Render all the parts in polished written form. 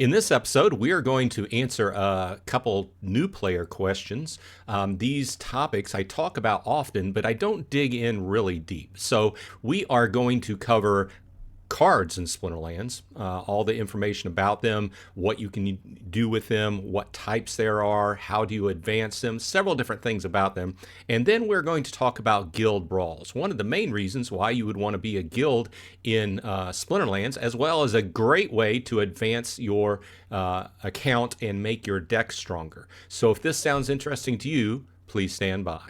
In this episode, we are going to answer a couple new player questions. These topics I talk about often, but I don't dig in really deep. So we are going to cover cards in Splinterlands, all the information about them, what you can do with them, what types there are, how do you advance them, several different things about them. And then we're going to talk about Guild Brawls, one of the main reasons why you would want to be a guild in Splinterlands, as well as a great way to advance your account and make your deck stronger. So if this sounds interesting to you, please stand by.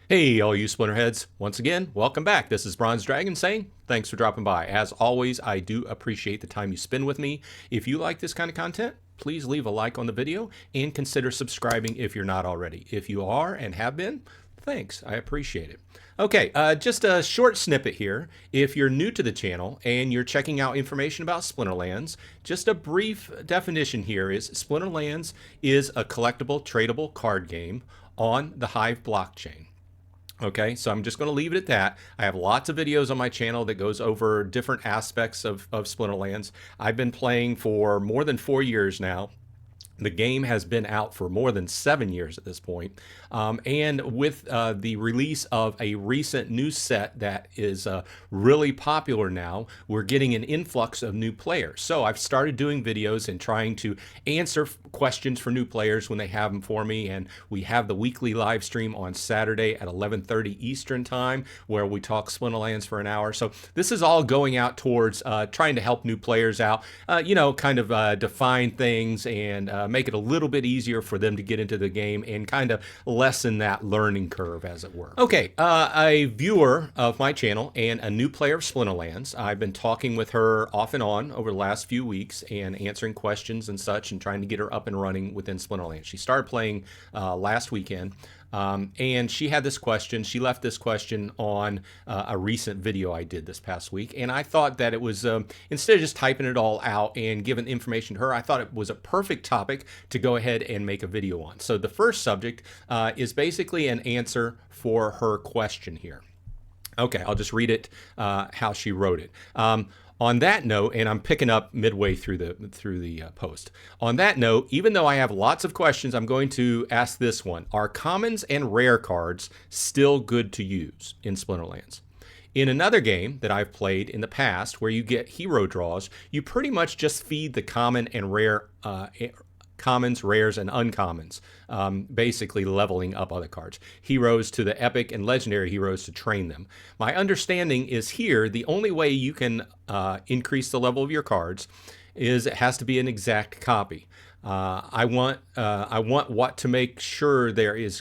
Hey, all you Splinterheads. Once again, welcome back. This is Bronze Dragon saying thanks for dropping by. As always, I do appreciate the time you spend with me. If you like this kind of content, please leave a like on the video and consider subscribing if you're not already. If you are and have been, thanks. I appreciate it. Okay, just a short snippet here. If you're new to the channel and you're checking out information about Splinterlands, just a brief definition here is Splinterlands is a collectible, tradable card game on the Hive blockchain. Okay, so I'm just going to leave it at that. I have lots of videos on my channel that goes over different aspects of Splinterlands. I've been playing for more than 4 years now. The game has been out for more than 7 years at this point. And with the release of a recent new set that is really popular now, we're getting an influx of new players. So I've started doing videos and trying to answer questions for new players when they have them for me. And we have the weekly live stream on Saturday at 11:30 Eastern time, where we talk Splinterlands for an hour. So this is all going out towards trying to help new players out, kind of define things and make it a little bit easier for them to get into the game and kind of lessen that learning curve, as it were. Okay, a viewer of my channel and a new player of Splinterlands. I've been talking with her off and on over the last few weeks and answering questions and such and trying to get her up and running within Splinterlands. She started playing last weekend. And she had this question. She left this question on a recent video I did this past week. And I thought that it was, instead of just typing it all out and giving information to her, I thought it was a perfect topic to go ahead and make a video on. So the first subject is basically an answer for her question here. Okay, I'll just read it how she wrote it. On that note, and I'm picking up midway through the post. On that note, even though I have lots of questions, I'm going to ask this one. Are commons and rare cards still good to use in Splinterlands? In another game that I've played in the past where you get hero draws, you pretty much just feed the common and rare commons, rares, and uncommons, basically leveling up other cards. Heroes to the epic and legendary heroes to train them. My understanding is here, the only way you can increase the level of your cards is it has to be an exact copy. I want what to make sure there is...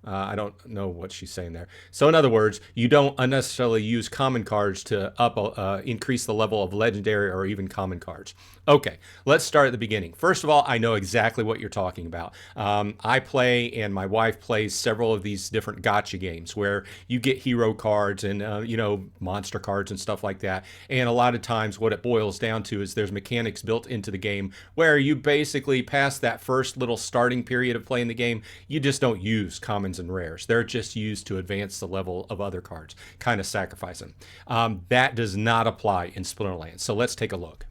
I don't know what she's saying there. So in other words, you don't unnecessarily use common cards to increase the level of legendary or even common cards. Okay, let's start at the beginning. First of all, I know exactly what you're talking about. I play and my wife plays several of these different gacha games where you get hero cards and monster cards and stuff like that. And a lot of times what it boils down to is there's mechanics built into the game where you basically past that first little starting period of playing the game, you just don't use commons and rares. They're just used to advance the level of other cards, kind of sacrifice them. That does not apply in Splinterlands. So let's take a look.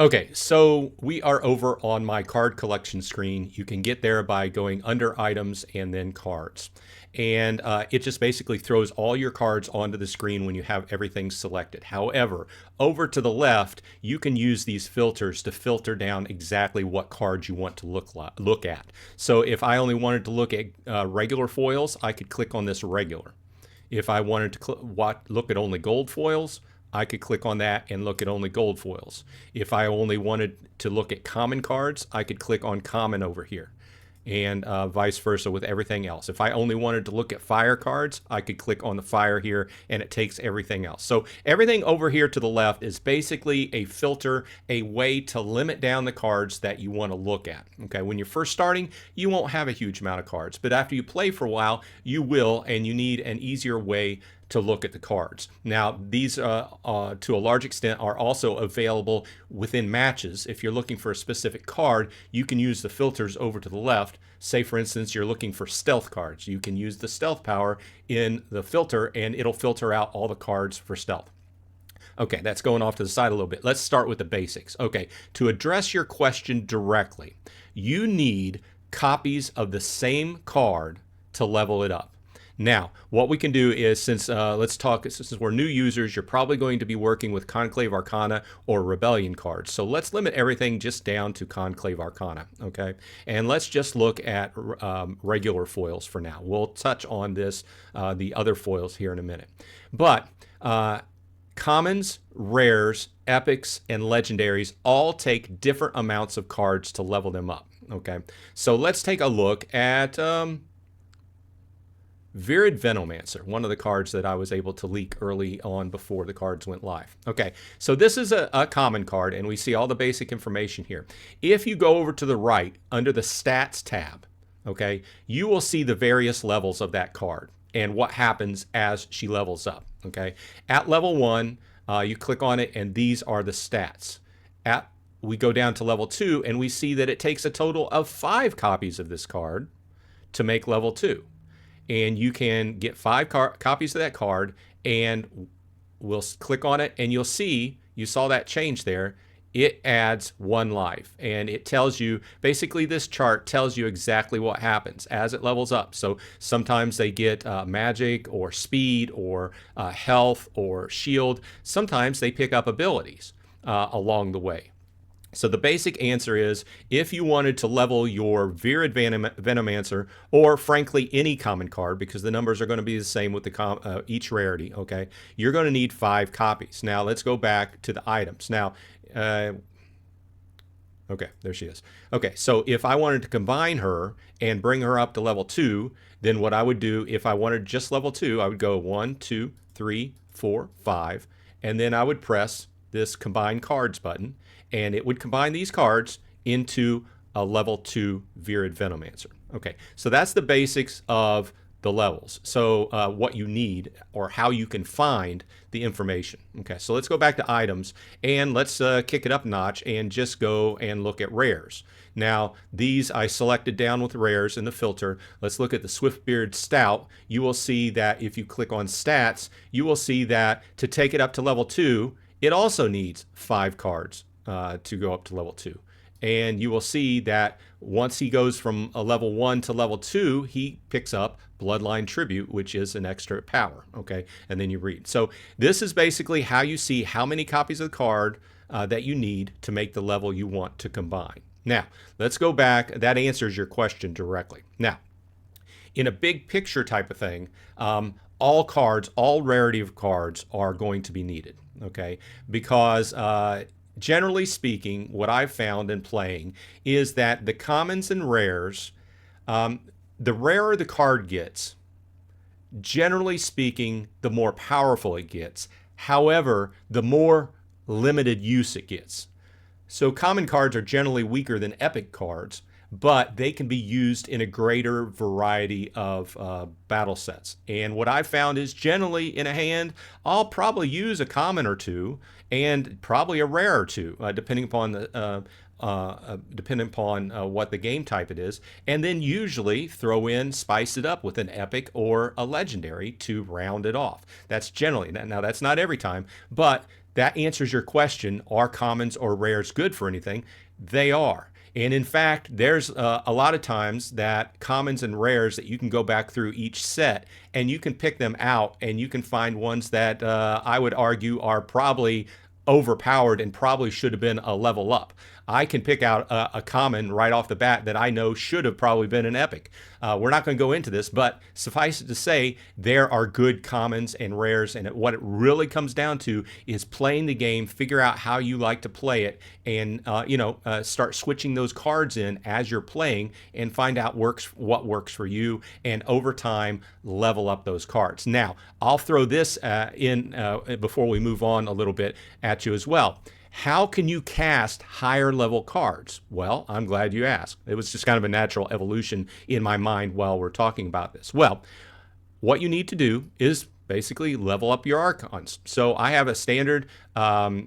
Okay, so we are over on my card collection screen. You can get there by going under items and then cards. And it just basically throws all your cards onto the screen when you have everything selected. However, over to the left, you can use these filters to filter down exactly what cards you want to look at. So if I only wanted to look at regular foils, I could click on this regular. If I wanted to look at only gold foils, I could click on that and look at only gold foils. If I only wanted to look at common cards, I could click on common over here. And vice versa with everything else. If I only wanted to look at fire cards, I could click on the fire here and it takes everything else. So everything over here to the left is basically a filter, a way to limit down the cards that you want to look at. Okay, when you're first starting, you won't have a huge amount of cards, but after you play for a while, you will, and you need an easier way to look at the cards. Now, these to a large extent are also available within matches. If you're looking for a specific card, you can use the filters over to the left. Say, for instance, you're looking for stealth cards. You can use the stealth power in the filter, and it'll filter out all the cards for stealth. Okay, that's going off to the side a little bit. Let's start with the basics. Okay, to address your question directly, you need copies of the same card to level it up. Now, what we can do is, since we're new users, you're probably going to be working with Conclave Arcana or Rebellion cards. So let's limit everything just down to Conclave Arcana, okay? And let's just look at regular foils for now. We'll touch on this, the other foils here in a minute. But commons, rares, epics, and legendaries all take different amounts of cards to level them up, okay? So let's take a look at Virid Venomancer, one of the cards that I was able to leak early on before the cards went live. Okay, so this is a common card, and we see all the basic information here. If you go over to the right, under the Stats tab, okay, you will see the various levels of that card and what happens as she levels up, okay? At level 1, you click on it, and these are the stats. We go down to level 2, and we see that it takes a total of 5 copies of this card to make level 2. And you can get 5 copies of that card, and we'll click on it, and you'll see, you saw that change there, it adds 1 life. And it tells you, basically this chart tells you exactly what happens as it levels up. So sometimes they get magic or speed or health or shield. Sometimes they pick up abilities along the way. So the basic answer is, if you wanted to level your Virid Venomancer, or frankly any common card, because the numbers are going to be the same with the each rarity, okay, you're going to need 5 copies. Now let's go back to the items. Now, okay, there she is. Okay, so if I wanted to combine her and bring her up to level 2, then what I would do, if I wanted just level 2, I would go 1, 2, 3, 4, 5, and then I would press this Combine Cards button, and it would combine these cards into a level 2 Virid Venomancer. Okay, so that's the basics of the levels. So what you need, or how you can find the information. Okay, so let's go back to items, and let's kick it up a notch and just go and look at rares. Now, these I selected down with rares in the filter. Let's look at the Swiftbeard Stout. You will see that if you click on stats, you will see that to take it up to level 2, it also needs 5 cards to go up to level 2. And you will see that once he goes from a level 1 to level 2, he picks up Bloodline Tribute, which is an extra power, okay? And then you read. So this is basically how you see how many copies of the card that you need to make the level you want to combine. Now, let's go back. That answers your question directly. Now, in a big picture type of thing, all cards, all rarity of cards are going to be needed, okay? Because generally speaking, what I've found in playing is that the commons and rares, the rarer the card gets, generally speaking, the more powerful it gets. However, the more limited use it gets. So common cards are generally weaker than epic cards, but they can be used in a greater variety of battle sets. And what I've found is, generally in a hand, I'll probably use a common or two and probably a rare or two, depending upon the what the game type it is, and then usually spice it up with an epic or a legendary to round it off. That's generally, now that's not every time, but that answers your question, are commons or rares good for anything? They are. And in fact, there's a lot of times that commons and rares that you can go back through each set and you can pick them out, and you can find ones that I would argue are probably overpowered and probably should have been a level up. I can pick out a common right off the bat that I know should have probably been an epic. We're not going to go into this, but suffice it to say, there are good commons and rares, and what it really comes down to is playing the game, figure out how you like to play it, and start switching those cards in as you're playing, and find out what works for you, and over time level up those cards. Now, I'll throw this in before we move on a little bit at you as well. How can you cast higher level cards? Well, I'm glad you asked. It was just kind of a natural evolution in my mind while we're talking about this. Well, what you need to do is basically level up your Archons. So I have a standard Kavor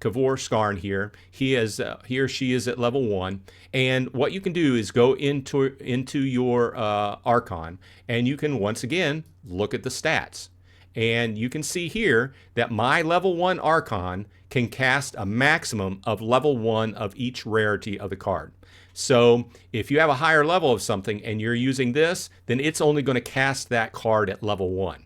Skarn here. He or she is at level 1, and what you can do is go into your Archon, and you can once again look at the stats, and you can see here that my level 1 Archon can cast a maximum of level 1 of each rarity of the card. So if you have a higher level of something and you're using this, then it's only going to cast that card at level 1.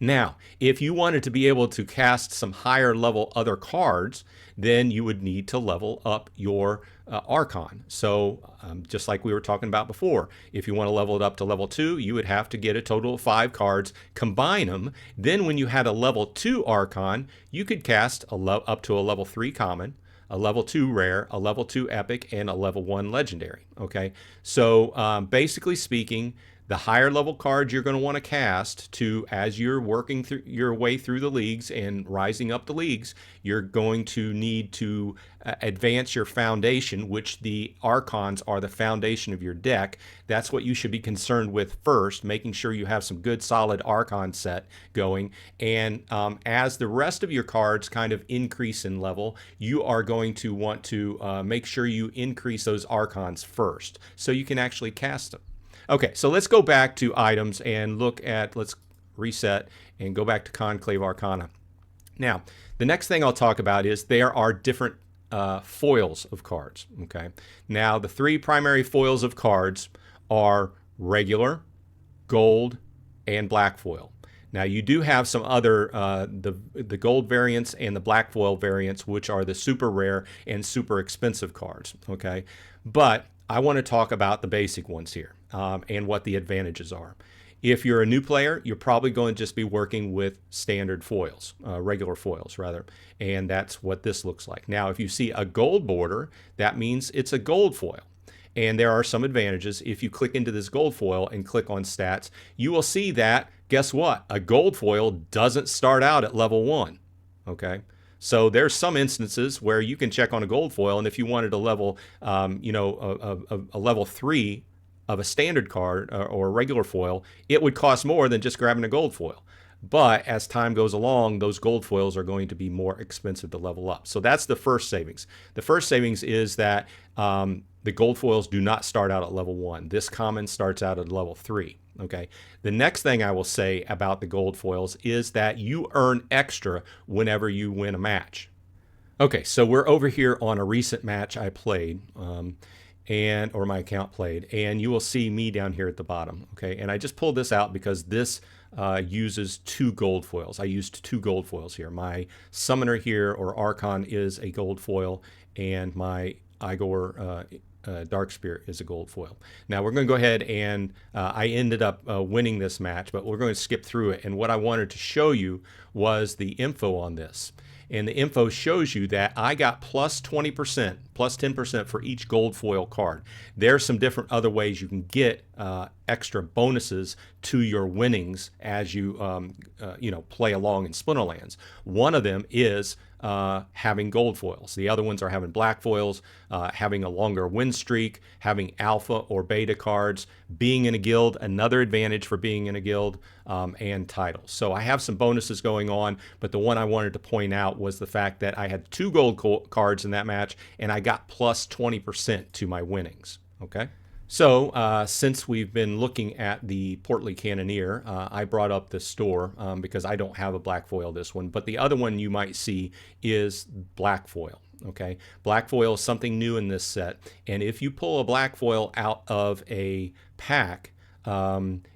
Now, if you wanted to be able to cast some higher level other cards, then you would need to level up your Archon. So just like we were talking about before, if you want to level it up to level 2, you would have to get a total of 5 cards, combine them. Then when you had a level 2 Archon, you could cast up to a level 3 common, a level 2 rare, a level 2 epic, and a level 1 legendary. Okay, so basically speaking, the higher level cards you're going to want to cast as you're working through your way through the leagues and rising up the leagues, you're going to need to advance your foundation, which the Archons are the foundation of your deck. That's what you should be concerned with first, making sure you have some good solid Archon set going. And as the rest of your cards kind of increase in level, you are going to want to make sure you increase those Archons first so you can actually cast them. Okay, so let's go back to items and let's reset and go back to Conclave Arcana. Now, the next thing I'll talk about is there are different foils of cards. Okay, now the 3 primary foils of cards are regular, gold, and black foil. Now you do have some other, the gold variants and the black foil variants, which are the super rare and super expensive cards. Okay, but I want to talk about the basic ones here and what the advantages are. If you're a new player, you're probably going to just be working with standard foils, regular foils rather, and that's what this looks like. Now, if you see a gold border, that means it's a gold foil. And there are some advantages. If you click into this gold foil and click on stats, you will see that, guess what? A gold foil doesn't start out at level 1, okay? So there's some instances where you can check on a gold foil, and if you wanted a level, a level 3 of a standard card or a regular foil, it would cost more than just grabbing a gold foil. But as time goes along, those gold foils are going to be more expensive to level up. So that's the first savings. The first savings is that the gold foils do not start out at level 1. This common starts out at level 3. Okay. The next thing I will say about the gold foils is that you earn extra whenever you win a match. Okay, so we're over here on a recent match I played, or my account played, and you will see me down here at the bottom. Okay, and I just pulled this out because this uses 2 gold foils. I used 2 gold foils here. My summoner here, or Archon, is a gold foil, and my Igor Dark Spirit is a gold foil. Now we're going to go ahead and I ended up winning this match, but we're going to skip through it. And what I wanted to show you was the info on this. And the info shows you that I got plus 20%, plus 10% for each gold foil card. There's some different other ways you can get extra bonuses to your winnings as you play along in Splinterlands. One of them is having gold foils. The other ones are having black foils, having a longer win streak, having alpha or beta cards, being in a guild, another advantage for being in a guild, and titles. So I have some bonuses going on, but the one I wanted to point out was the fact that I had 2 gold cards in that match, and I got plus 20% to my winnings. Okay. So since we've been looking at the Portly Cannoneer, I brought up the store because I don't have a black foil this one, but the other one you might see is black foil. Okay, black foil is something new in this set, and if you pull a black foil out of a pack,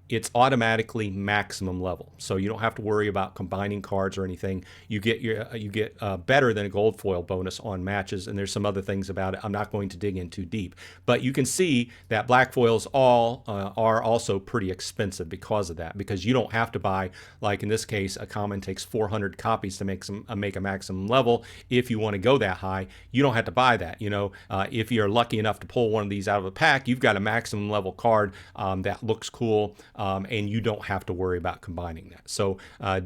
it's automatically maximum level, so you don't have to worry about combining cards or anything. You get better than a gold foil bonus on matches, and there's some other things about it I'm not going to dig in too deep. But you can see that black foils are also pretty expensive because of that, because you don't have to buy, like in this case, a common takes 400 copies to make a maximum level. If you want to go that high, you don't have to buy that. If you're lucky enough to pull one of these out of a pack, you've got a maximum level card that looks cool. And you don't have to worry about combining that. So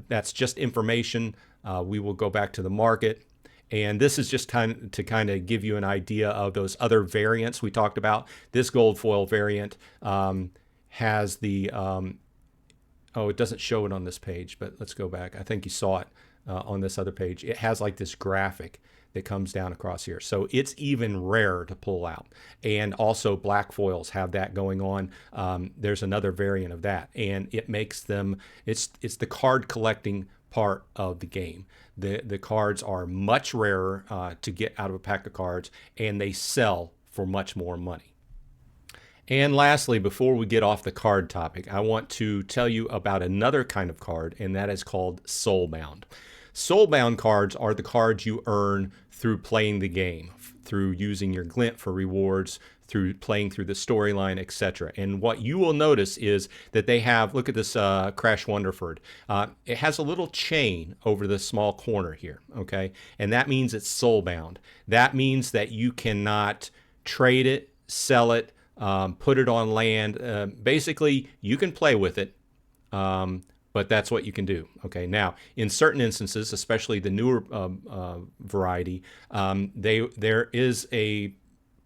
that's just information. We will go back to the market. And this is just to kind of give you an idea of those other variants we talked about. This gold foil variant has the Oh, it doesn't show it on this page, but let's go back. I think you saw it on this other page. It has like this graphic that comes down across here. So it's even rarer to pull out. And also black foils have that going on. There's another variant of that. And it makes them, it's the card collecting part of the game. The cards are much rarer to get out of a pack of cards, and they sell for much more money. And lastly, before we get off the card topic, I want to tell you about another kind of card, and that is called Soulbound. Soulbound cards are the cards you earn through playing the game, through using your glint for rewards, through playing through the storyline, etc. And what you will notice is that they have, look at this Crash Wonderford. It has a little chain over the small corner here, okay? And that means it's soulbound. That means that you cannot trade it, sell it, put it on land. Basically, you can play with it, but that's what you can do. Okay. Now, in certain instances, especially the newer variety, there is a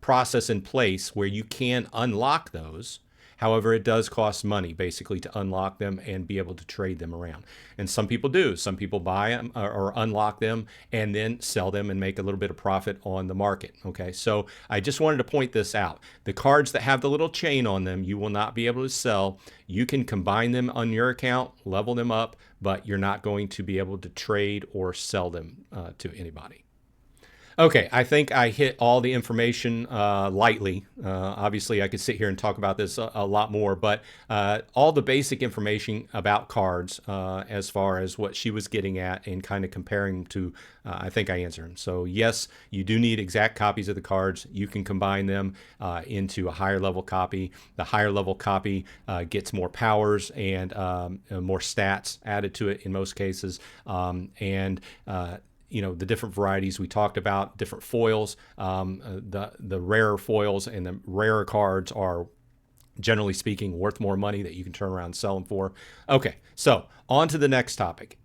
process in place where you can unlock those. However, it does cost money basically to unlock them and be able to trade them around. And some people do. Some people buy them or unlock them and then sell them and make a little bit of profit on the market. Okay, so I just wanted to point this out. The cards that have the little chain on them, you will not be able to sell. You can combine them on your account, level them up, but you're not going to be able to trade or sell them to anybody. Okay, I think I hit all the information lightly. Obviously, I could sit here and talk about this a lot more, but all the basic information about cards as far as what she was getting at and kind of comparing them to, I think I answered them. So yes, you do need exact copies of the cards. You can combine them into a higher level copy. The higher level copy gets more powers and more stats added to it in most cases. You know, the different varieties we talked about, different foils, the rarer foils and the rarer cards are, generally speaking, worth more money that you can turn around and sell them for. Okay, so on to the next topic.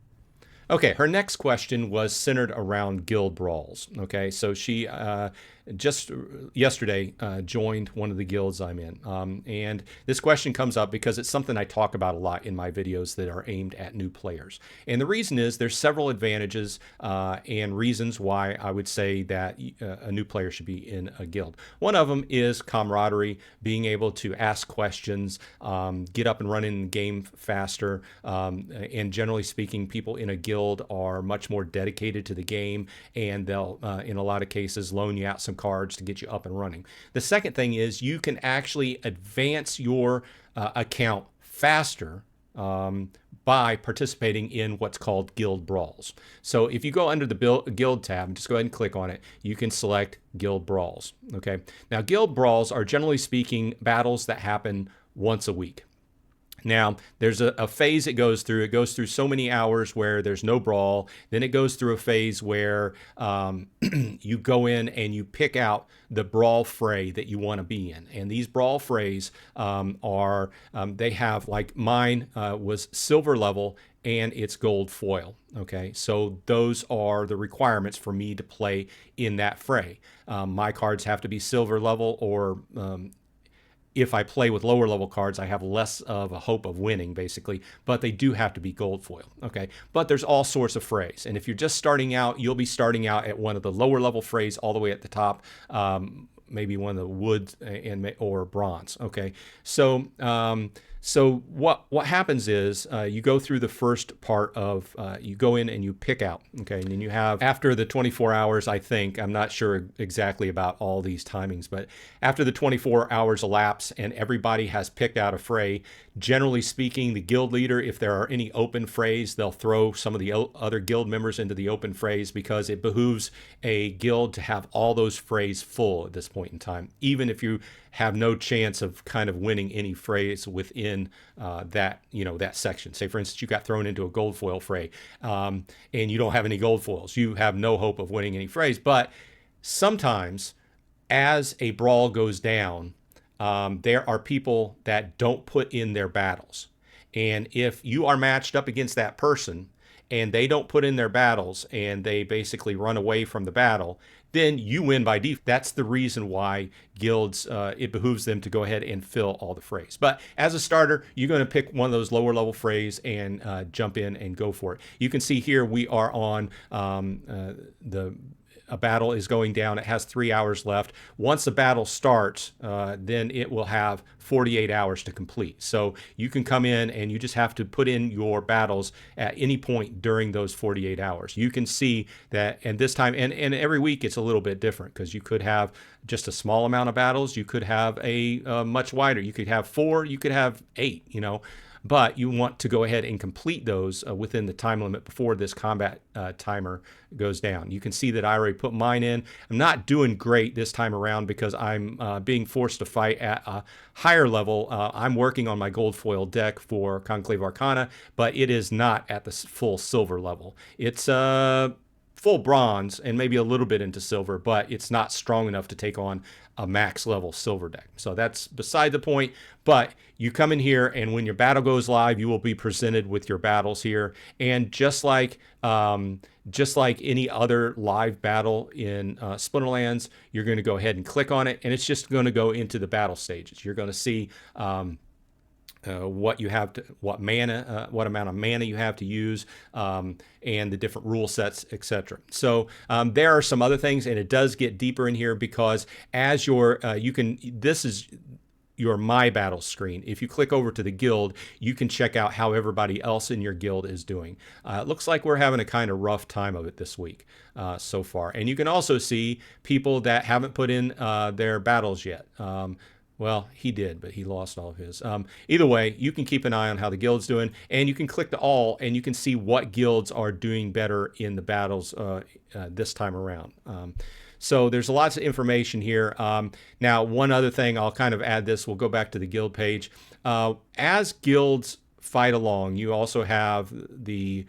Okay, her next question was centered around Guild Brawls. Okay, so she just yesterday joined one of the guilds I'm in. And this question comes up because it's something I talk about a lot in my videos that are aimed at new players. And the reason is there's several advantages and reasons why I would say that a new player should be in a guild. One of them is camaraderie, being able to ask questions, get up and run in the game faster, and generally speaking, people in a guild are much more dedicated to the game, and they'll, in a lot of cases, loan you out some cards to get you up and running. The second thing is you can actually advance your account faster by participating in what's called Guild Brawls. So if you go under the Guild tab, just go ahead and click on it, you can select Guild Brawls. Okay. Now, Guild Brawls are, generally speaking, battles that happen once a week. Now, there's a phase it goes through. It goes through so many hours where there's no brawl. Then it goes through a phase where you go in and you pick out the brawl fray that you want to be in. And these brawl frays are, they have, like mine was silver level and it's gold foil. Okay, so those are the requirements for me to play in that fray. My cards have to be silver level, or if I play with lower level cards, I have less of a hope of winning, basically, but they do have to be gold foil, okay? But there's all sorts of frays, and if you're just starting out, you'll be starting out at one of the lower level frays all the way at the top, maybe one of the wood or bronze, okay? So what happens is you go through the first part of, you go in and you pick out, okay? And then you have, after the 24 hours, I think, I'm not sure exactly about all these timings, but after the 24 hours elapse and everybody has picked out a fray, generally speaking, the guild leader, if there are any open frays, they'll throw some of the other guild members into the open frays, because it behooves a guild to have all those frays full at this point in time, even if you have no chance of kind of winning any frays within that section. Say, for instance, you got thrown into a gold foil fray and you don't have any gold foils. You have no hope of winning any frays. But sometimes, as a brawl goes down, there are people that don't put in their battles. And if you are matched up against that person and they don't put in their battles and they basically run away from the battle, then you win by default. That's the reason why guilds, it behooves them to go ahead and fill all the frays. But as a starter, you're going to pick one of those lower level frays and jump in and go for it. You can see here we are on a battle is going down. It has 3 hours left. Once the battle starts, then it will have 48 hours to complete. So you can come in and you just have to put in your battles at any point during those 48 hours. You can see that, and this time, and every week it's a little bit different, because you could have just a small amount of battles. You could have a much wider. You could have 4, you could have 8, you know. But you want to go ahead and complete those within the time limit before this combat timer goes down. You can see that I already put mine in. I'm not doing great this time around because I'm being forced to fight at a higher level. I'm working on my gold foil deck for Conclave Arcana, but it is not at the full silver level. It's full bronze and maybe a little bit into silver, but it's not strong enough to take on a max level silver deck. So that's beside the point. But you come in here, and when your battle goes live, you will be presented with your battles here. And just like any other live battle in Splinterlands, you're going to go ahead and click on it, and it's just going to go into the battle stages. You're going to see what you have to, what amount of mana you have to use, and the different rule sets, etc. So there are some other things, and it does get deeper in here, because as your this is your My Battle screen. If you click over to the guild, you can check out how everybody else in your guild is doing. It looks like we're having a kind of rough time of it this week so far. And you can also see people that haven't put in their battles yet. Well, he did, but he lost all of his. Either way, you can keep an eye on how the guild's doing, and you can click to all, and you can see what guilds are doing better in the battles this time around. So there's lots of information here. Now, one other thing, I'll kind of add this. We'll go back to the guild page. As guilds fight along, you also have the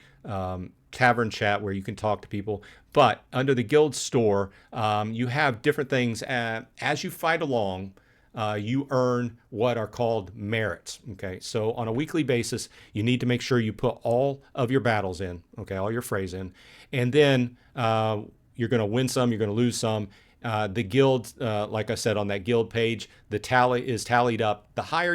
tavern chat where you can talk to people. But under the guild store, you have different things. As you fight along, you earn what are called merits. Okay, so on a weekly basis, you need to make sure you put all of your battles in, okay, all your frays in, and then you're going to win some, you're going to lose some. The guild, like I said on that guild page, the tally is tallied up. The higher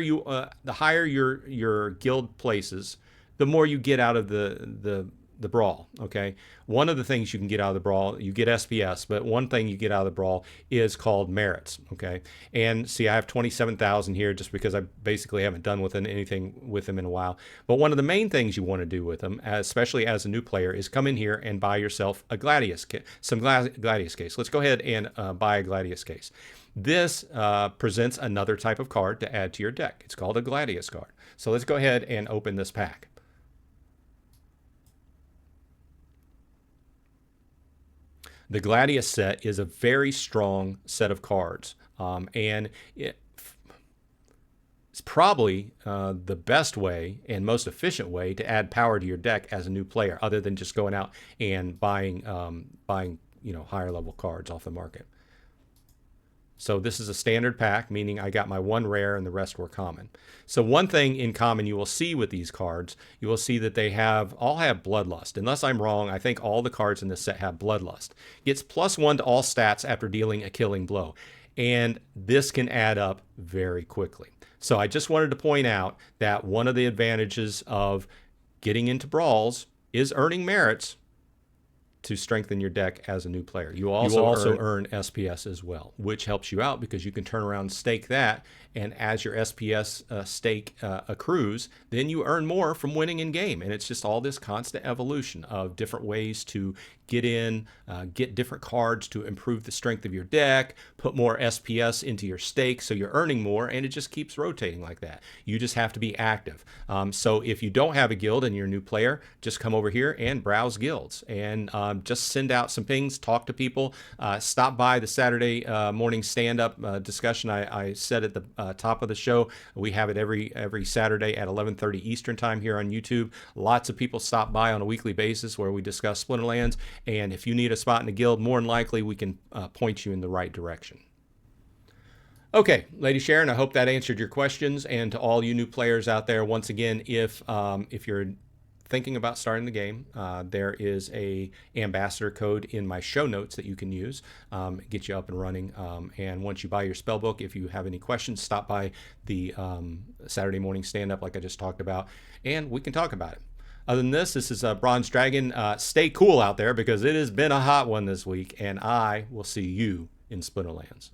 your guild places, the more you get out of the brawl. Okay, one of the things you can get out of the brawl, you get SPS, but one thing you get out of the brawl is called merits. Okay, and see, I have 27,000 here just because I basically haven't done anything with them in a while. But one of the main things you want to do with them, especially as a new player, is come in here and buy yourself a Gladius kit, some Gladius case. Let's go ahead and buy a Gladius case. This presents another type of card to add to your deck. It's called a Gladius card. So let's go ahead and open this pack. The Gladius set is a very strong set of cards, and it's probably the best way and most efficient way to add power to your deck as a new player, other than just going out and buying higher level cards off the market. So this is a standard pack, meaning I got my one rare and the rest were common. So one thing in common you will see with these cards, you will see that they all have Bloodlust. Unless I'm wrong, I think all the cards in this set have Bloodlust. Gets +1 to all stats after dealing a killing blow. And this can add up very quickly. So I just wanted to point out that one of the advantages of getting into brawls is earning merits to strengthen your deck as a new player. You will also earn SPS as well, which helps you out because you can turn around and stake that, and as your SPS stake accrues, then you earn more from winning in game. And it's just all this constant evolution of different ways to get in, get different cards to improve the strength of your deck, put more SPS into your stake so you're earning more, and it just keeps rotating like that. You just have to be active. So if you don't have a guild and you're a new player, just come over here and browse guilds and just send out some pings, talk to people, stop by the Saturday morning stand-up discussion I said at the top of the show. We have it every Saturday at 11:30 Eastern time here on YouTube. Lots of people stop by on a weekly basis where we discuss Splinterlands, and if you need a spot in a guild, more than likely we can point you in the right direction. Okay, Lady Sharon, I hope that answered your questions. And to all you new players out there, once again, if you're thinking about starting the game, there is a ambassador code in my show notes that you can use, get you up and running. And once you buy your spell book, if you have any questions, stop by the Saturday morning stand-up like I just talked about, and we can talk about it. Other than this is Bronze Dragon. Stay cool out there because it has been a hot one this week, and I will see you in Splinterlands.